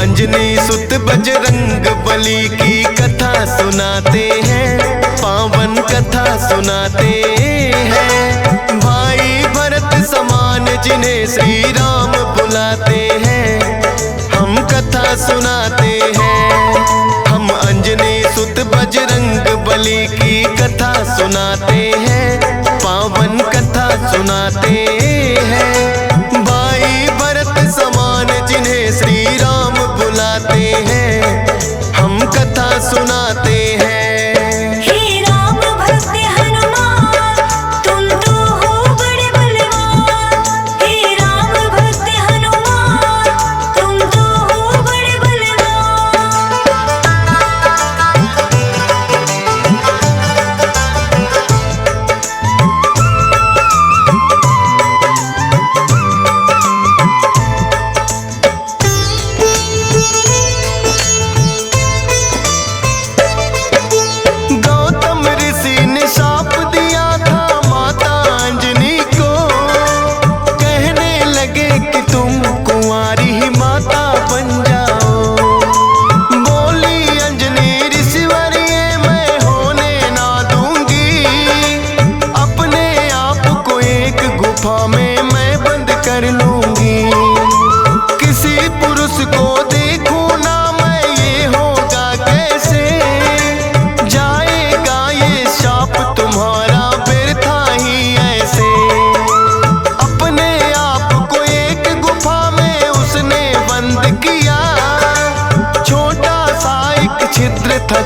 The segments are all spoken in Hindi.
अंजनी सुत बजरंग बली की कथा सुनाते हैं, पावन कथा सुनाते हैं। भाई भरत समान जिन्हें श्री राम बुलाते हैं, हम कथा सुनाते हैं। हम अंजनी सुत बजरंग बली की कथा सुनाते हैं, पावन कथा सुनाते हैं। भाई भरत समान जिन्हें श्री राम बुलाते हैं, हम कथा सुनाते हैं।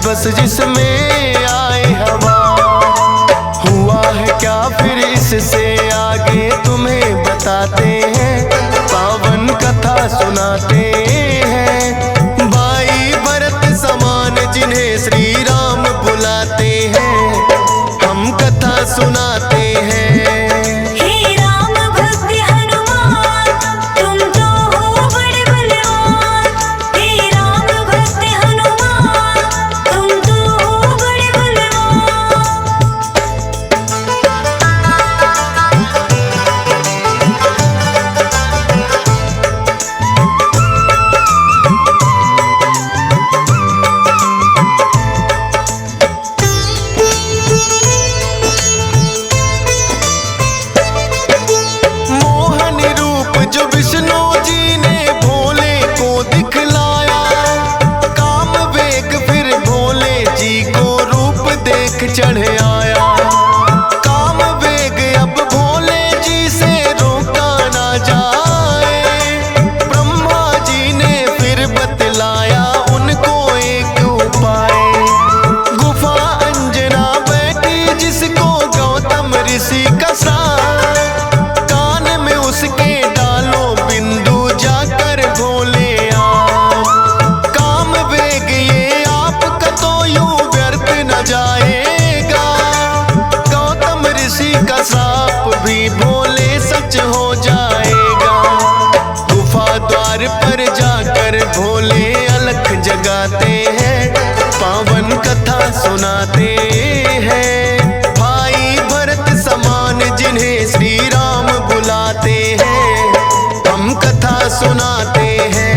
बस जिसमें आए हवा, हुआ है क्या फिर इससे आगे तुम्हें बताते हैं, पावन कथा सुनाते हैं। भाई भरत समान जिन्हें श्री राम बुलाते हैं, हम कथा सुनाते हैं। चढ़ आया काम वेग, अब भोले जी से रोका ना जाए। ब्रह्मा जी ने फिर बतलाया उनको एक उपाय, गुफा अंजना बैठी जिसको गौतम ऋषि का साथ, कान में उसके डालो बिंदु जाकर भोले आप। काम वेग ये आपका तो यूं व्यर्थ न जाए, का साप भी भोले सच हो जाएगा। गुफा द्वार पर जाकर भोले अलख जगाते हैं, पावन कथा सुनाते हैं। भाई भरत समान जिन्हें श्री राम बुलाते हैं, हम कथा सुनाते हैं।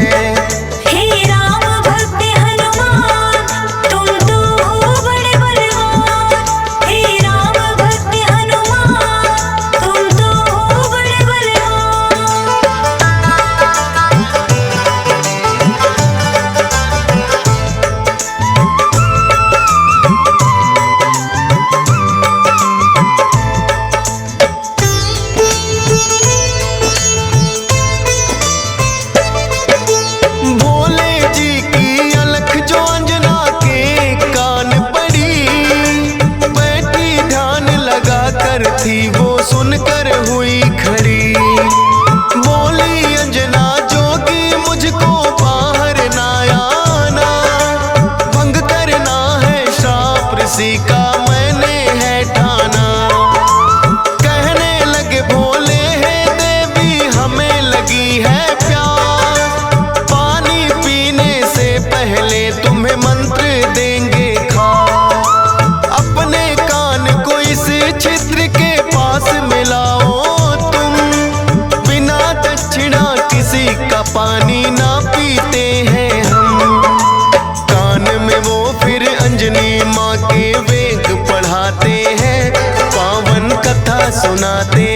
सुनाते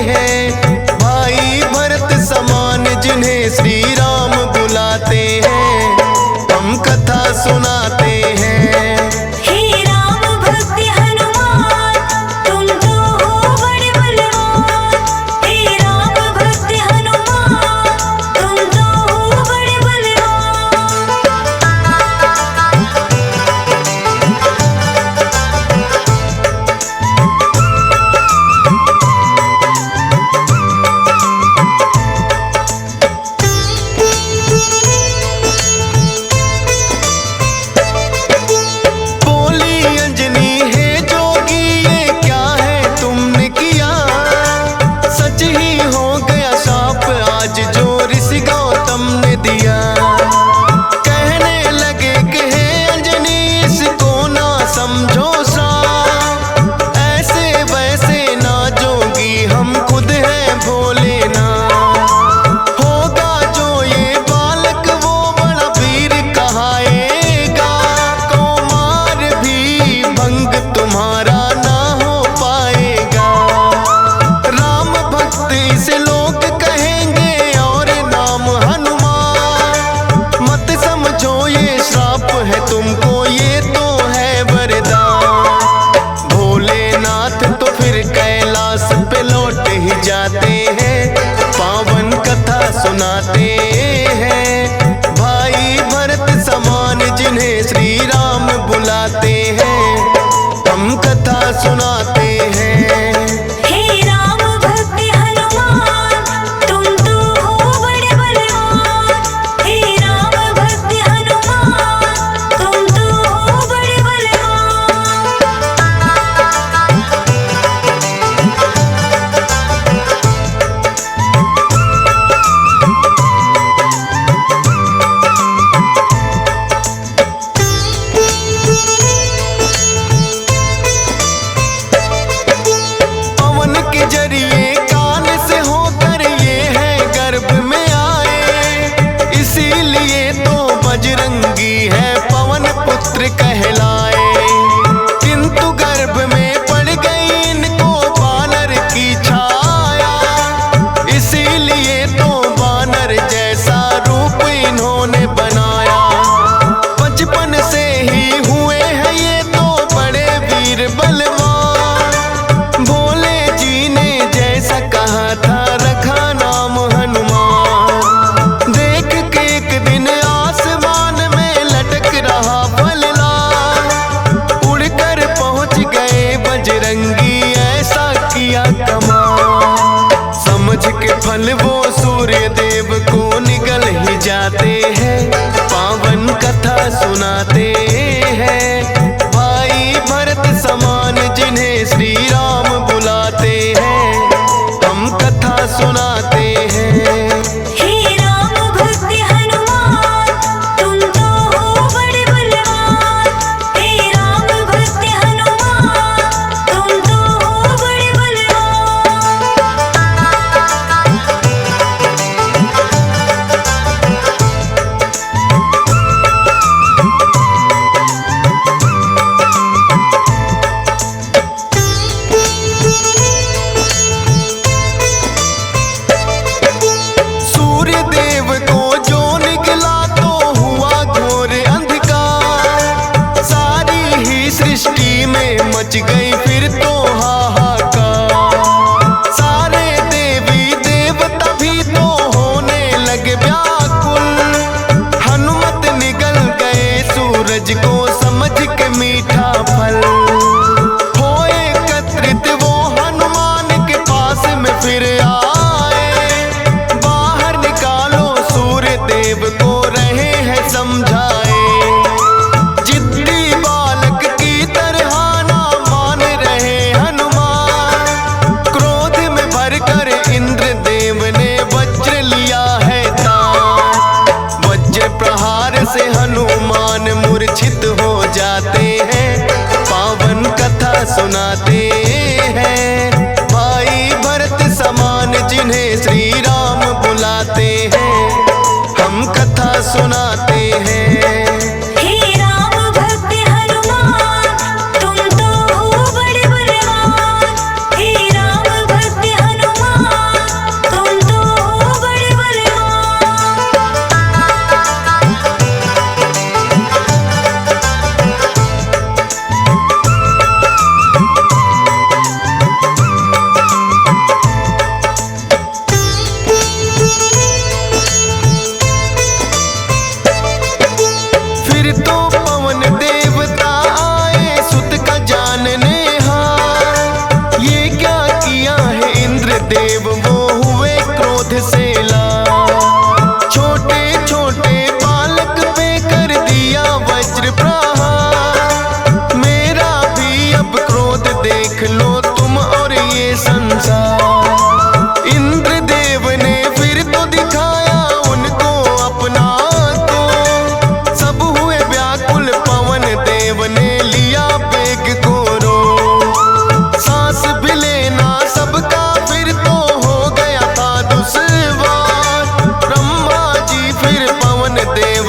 हैं। भाई भरत समान जिन्हें श्री राम बुलाते हैं, हम कथा सुनाते हैं। हे राम भक्त हनुमान, तुम तो हो बड़े बलवान। हे राम भक्त हनुमान, तुम तो हो बड़े बलवान। बोली अंजनी है जोगी, ये क्या है तुमने किया? सच ही हो गया शाप आज जो ऋषि गौतम ने दिया। कहने लगे कि हे अंजनी इसको ना समझो श्राप, ऐसे वैसे ना जोगी हम खुद हैं भोले ना। होगा जो ये बालक वो बड़ा वीर कहाएगा, कौमार भी भंग तुम्हारा ना हो पाएगा। राम भक्त इसे लोग कहेंगे और नाम हनुमान, मत समझो ये श्राप है तुमको, ये तो है वरदान। भोलेनाथ तो फिर कैलाश पे लौट ही जाते हैं, पावन कथा सुनाते हैं। भाई भरत समान जिन्हें श्री राम बुलाते हैं, हम कथा सुनाते हैं। हे राम भक्त हनुमान, तुम तो हो बड़े बलवान। हे राम भक्त हनुमान, तुम तो हो बड़े बलवान। पवन के जरिए कान से होकर ये है गर्भ में आए, इसीलिए तो बजरंगी है पवन पुत्र कहलाए। किंतु गर्भ में पड़ गई इनको बानर की छाया, इसीलिए तो बानर जैसा रूप इन्होंने बनाया। बचपन से ही हुए हैं ये तो बड़े वीर बलवान, भोले जी ने जैसा कहा था रखा नाम हनुमान। देख के एक दिन आसमान में लटक रहा फलदार, उड़कर पहुंच गए बजरंगी ऐसा किया कमाल। समझ के फल वो सूर्य देव को निगल ही जाते हैं, पावन कथा सुनाते हैं। भाई भरत समान जिन्हें श्री राम बुलाते हैं, हम कथा सुनाते हैं। हे राम भक्त हनुमान, तुम तो हो बड़े बलवान। हे राम भक्त हनुमान, तुम तो हो बड़े बलवान। सूर्य देव को जो निकला तो हुआ घोर अंधकार, सारी ही सृष्टि में मच गई फिर तो हाहाकार। सारे देवी देवता भी तो होने लगे व्याकुल, हनुमत निगल गए सूरज को समझ के मीठा फल। हो एकत्रित वो हनुमान के पास में फिर आए, बाहर निकालो सूर्य देव को रहे हैं समझाए। जिद्दी बालक की तरह ना मान रहे हनुमान, क्रोध में भरकर इंद्र देव ने वज्र लिया है तान। वज्र प्रहार से हनुमान मूर्छित हो जाते हैं, पावन कथा सुनाते हैं। भाई भरत समान जिन्हें श्री राम बुलाते हैं, हम कथा सुनाते हैं। हे राम भक्त हनुमान, तुम तो हो बड़े बलवान। हे राम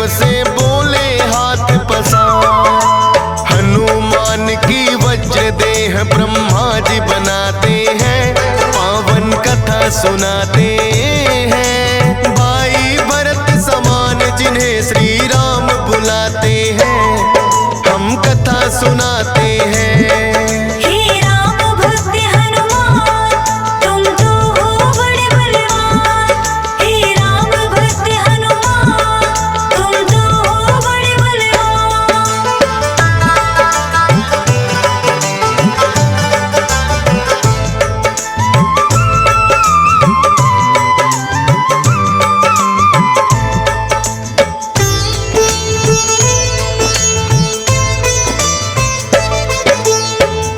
से बोले हाथ पसार। हनुमान की वज्र देह ब्रह्मा जी बनाते हैं, पावन कथा सुनाते हैं। भाई भरत समान जिन्हें श्री राम बुलाते हैं, हम कथा सुनाते हैं। हे राम भक्त हनुमान तुम तो हो बड़े बलवान। हे राम भक्त हनुमान तुम तो हो बड़े बलवान।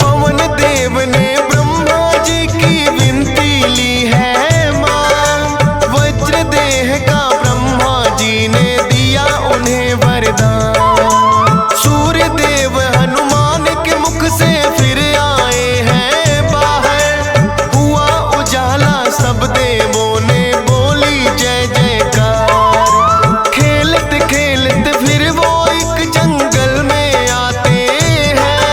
पवन देव ने ब्रह्मा जी की विनती ली है मां, वज्र देह का ब्रह्मा जी ने दिया उन्हें वरदान। सूर्य देव हनुमान के मुख से फिर आए हैं बाहर, हुआ उजाला सब देवों ने बोली जय जयकार। खेलते खेलते फिर वो एक जंगल में आते हैं,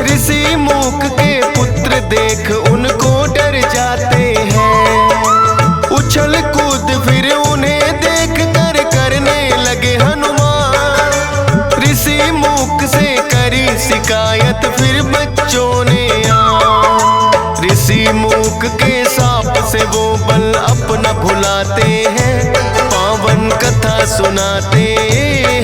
ऋषि मूक के पुत्र देख उनको डर जाते हैं। उछल कूद फिर उन्हें देख कर करने लगे हनुमान। ऋषि मूक से करी शिकायत फिर बच्चों ने ऋषि मूक के साप से वो बल अपना भुलाते हैं, पावन कथा सुनाते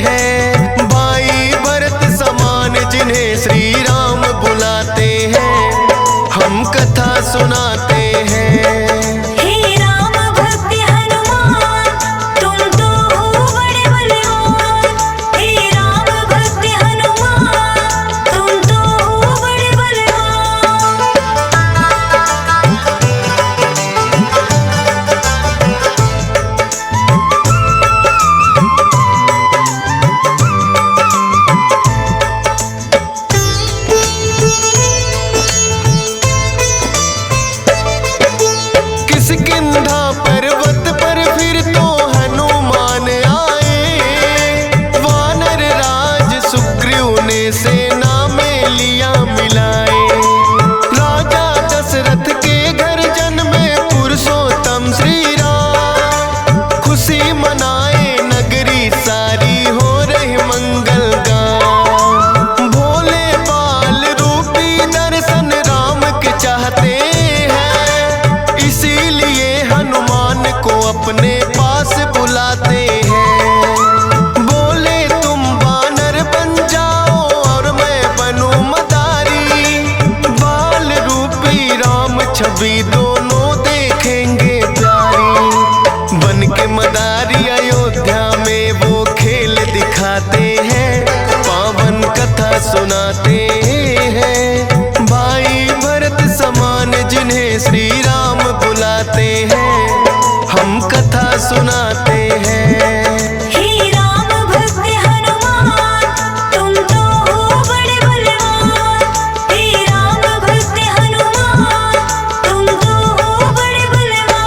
हैं। भाई भरत समान जिन्हें श्री राम बुलाते हैं, हम कथा सुनाते हैं। हे राम भक्त हनुमान तुम तो हो बड़े बलवान। हे राम भक्त हनुमान तुम तो हो बड़े बलवान। किष्किंधा पर्वत पर फिर तो हनुमान आए, वानर राज सुग्रीव ने सेना में लिया मिलाए। राजा दशरथ के घर जन्मे पुरुषोत्तम श्री राम, खुशी मनाए नगरी सारी हो रही मंगल गान। भोले बाल रूपी दर्शन राम के चाहते हैं, इसीलिए हनुमान को अपने पास बुलाते हैं। बोले तुम वानर बन जाओ और मैं बनूं मदारी, बाल रूपी राम छवि दोनों देखेंगे प्यारी। बन के मदारी अयोध्या में वो खेल दिखाते हैं, पावन कथा सुनाते हैं। भाई भरत समान जिन्हें श्री राम बुलाते हैं, हम कथा सुनाते हैं। हे राम भक्त हनुमान तुम तो हो बड़े बलवान। हे राम भक्त हनुमान तुम तो हो बड़े बलवान।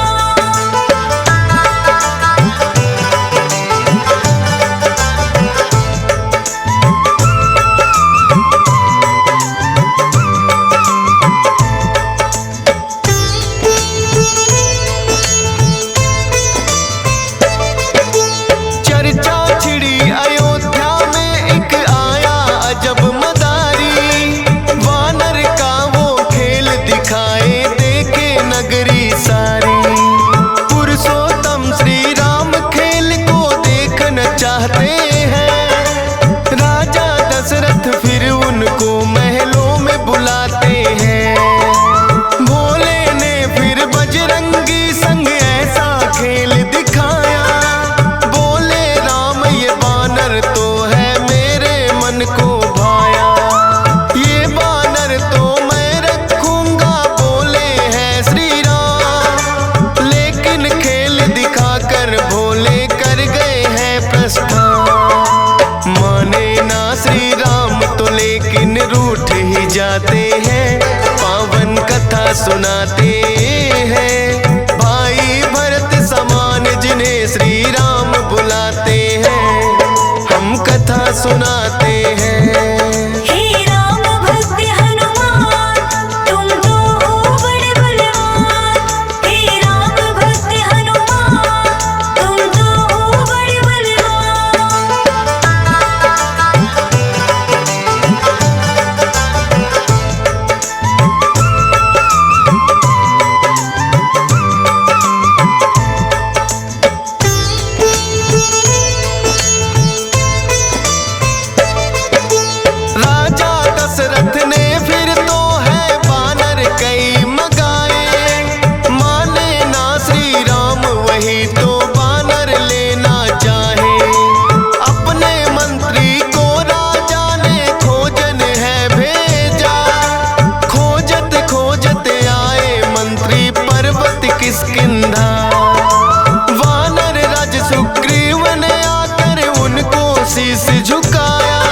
चर्चा छिड़ी अयोध्या में एक आया अजब मदारी, वानर का वो खेल दिखाए देखे नगरी सारी। पुरुषोत्तम श्री राम खेल को देखना चाहते हैं, राजा दशरथ फिर उनको महलों में बुलाते हैं। भोले ने फिर बजरंगी संग ऐसा खेल दिखाया, बोले राम ये बानर तो है मेरे मन को भाया। ये बानर तो मैं रखूंगा बोले हैं श्री राम, लेकिन खेल दिखाकर भोले कर गए हैं प्रस्थान। माने ना श्री राम तो लेकिन रूठ ही जाते हैं, पावन कथा सुनाते हैं। भाई भरत समान जिन्हें श्री राम बुलाते हैं, कथा सुनाते हैं। हे राम भक्त हनुमान तुम तो हो बड़े बलवान। हे राम भक्त हनुमान तुम तो हो बड़े बलवान। राजा दशरथ ने फिर तो है बानर कई मगाए, माने ना श्री राम वही तो बानर लेना चाहे। अपने मंत्री को राजा ने खोजन है भेजा, खोजत खोजत आए मंत्री पर्वत किष्किंधा। वानर राज सुग्रीव ने आकर उनको शीश झुकाया,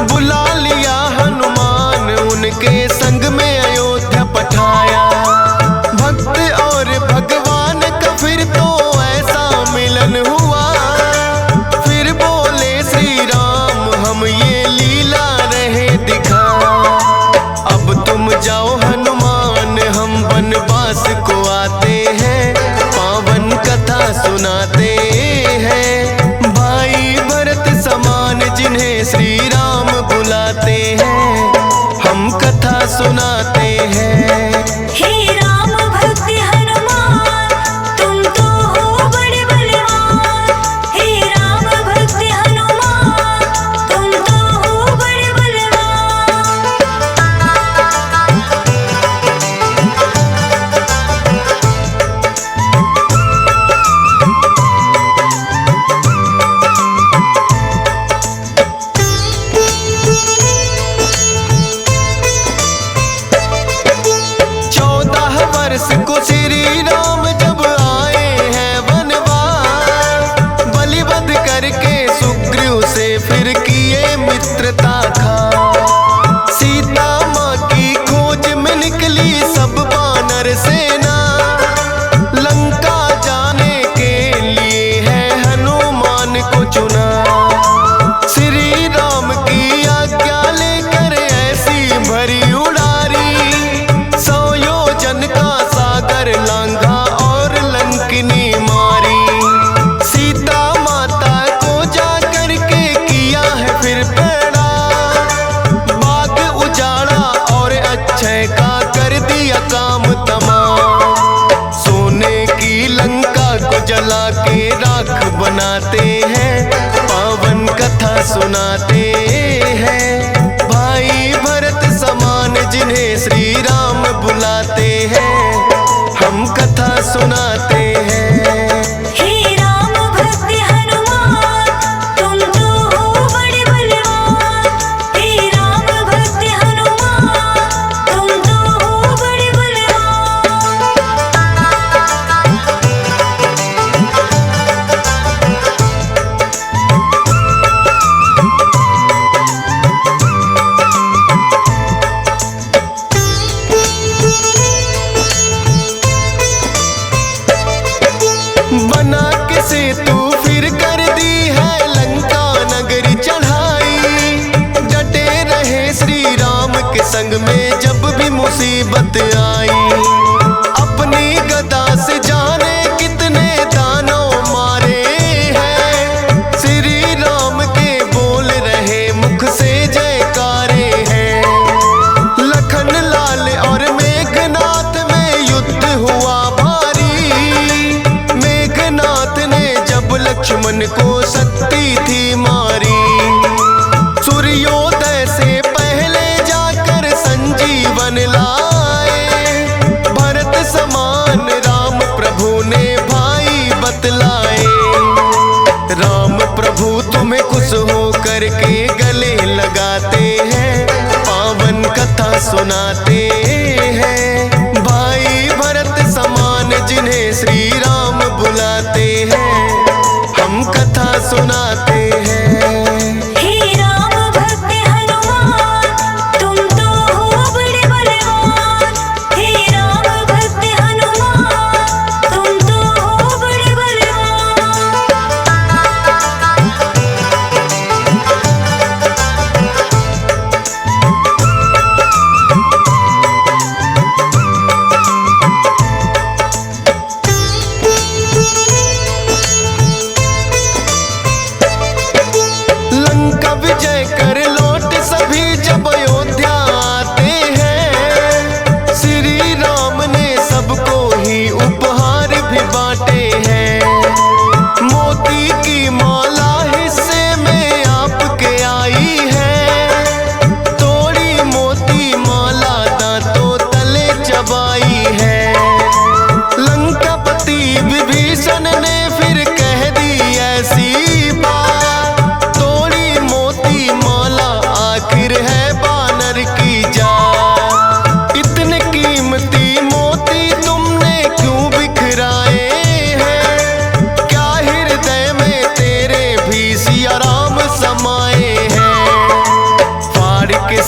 बुला लिया हनुमान उनके संग में अयोध्या पठाया। भक्त और भगवान का फिर तो ऐसा मिलन हुआ, फिर बोले श्री राम हम ये लीला रहे दिखा। अब तुम जाओ हनुमान हम वनवास को आते हैं, पावन कथा सुनाते हैं। भाई भरत समान जिन्हें श्री राम बुलाते हैं, हम कथा सुनाते हैं। हे राम भक्त हनुमान तुम तो हो बड़े बलवान। हे राम भक्त हनुमान तुम तो हो बड़े बलवान। वर्ष को श्री राम जब आए हैं वनवास, बलिवध करके सुग्रीव से फिर किए मित्रता खा। सीता माँ की खोज में निकली सब वानर सेना, लंका जाने के लिए है हनुमान को चुना। श्री राम की आज्ञा लेकर ऐसी भरी उड़ारी, का सागर लांघा और लंकिनी मारी। सीता माता को जाकर के किया है फिर पैड़ा, बाग उजाड़ा और अक्षय का कर दिया काम तमाम। सोने की लंका को जला के राख बनाते हैं, पावन कथा सुनाते हैं। भाई भरत समान जिन्हें श्री राम बुलाते हैं, हम कथा सुनाते हैं। हे राम भक्त हनुमान तुम तो हो बड़े बलवान। हे राम भक्त हनुमान तुम तो हो बड़े बलवान। बना के सेतु फिर कर दी है लंका नगरी चढ़ाई। डटे रहे श्री राम के संग में जब भी मुसीबत आई। अपनी गदा से जाने कितने दानव मारे हैं, श्री राम के बोल रहे मुख से जयकारे हैं। लखन लाल और मेघनाथ में युद्ध हुआ भारी, मेघनाथ ने जब लक्ष्मण को शक्ति थी मारी। सूर्योदय से पहले जाकर संजीवन लाए, भरत समान राम प्रभु ने भाई बतलाए। राम प्रभु तुम्हें खुश हो करके गले लगाते हैं, पावन कथा सुनाते हैं। भाई भरत समान जिन्हें श्री राम बुलाते हैं, हम कथा सुनाते हैं। हे राम भक्त हनुमान तुम तो हो बड़े बलवान। हे राम भक्त हनुमान तुम तो हो बड़े बलवान।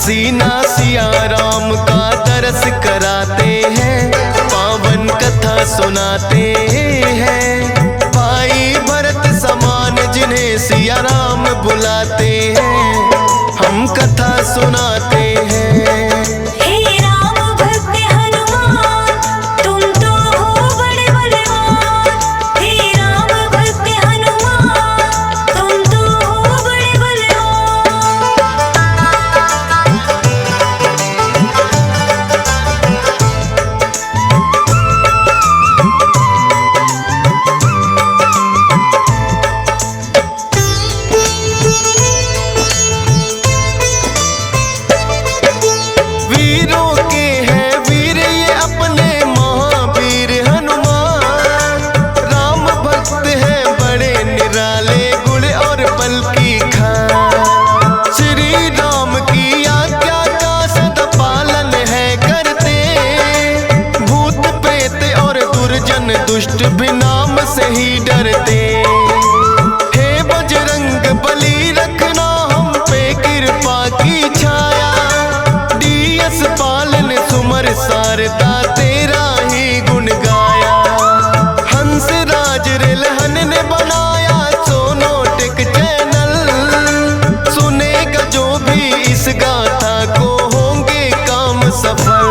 हसीना सिया राम का दरस कराते हैं, पावन कथा सुनाते हैं। भाई भरत समान जिन्हें सिया राम बुलाते हैं, हम कथा सुनाते हैं। हे राम भक्त हनुमान, तुम तो हो बड़े बलवान। हे राम भक्त हनुमान, तुम तो हो बड़े बलवान। वीरों के हैं वीर ये अपने महावीर हनुमान, राम भक्त हैं बड़े निराले गुण और बल की खान। श्री राम की आज्ञा का सदा पालन है करते, भूत प्रेत और दुर्जन दुष्ट भी नाम से ही डरते। हे बजरंग बली रखना हम पे कृपा की छाया, डीएस पालन सुमर सारदा तेरा ही गुण गाया। हंस राज रिलहन ने बनाया सोनो टेक चैनल, सुनेगा जो भी इस गाथा को होंगे काम सफल।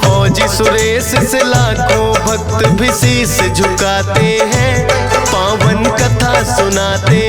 फौजी सुरेश से लाखों भक्त भी शीश झुकाते हैं, पावन कथा सुनाते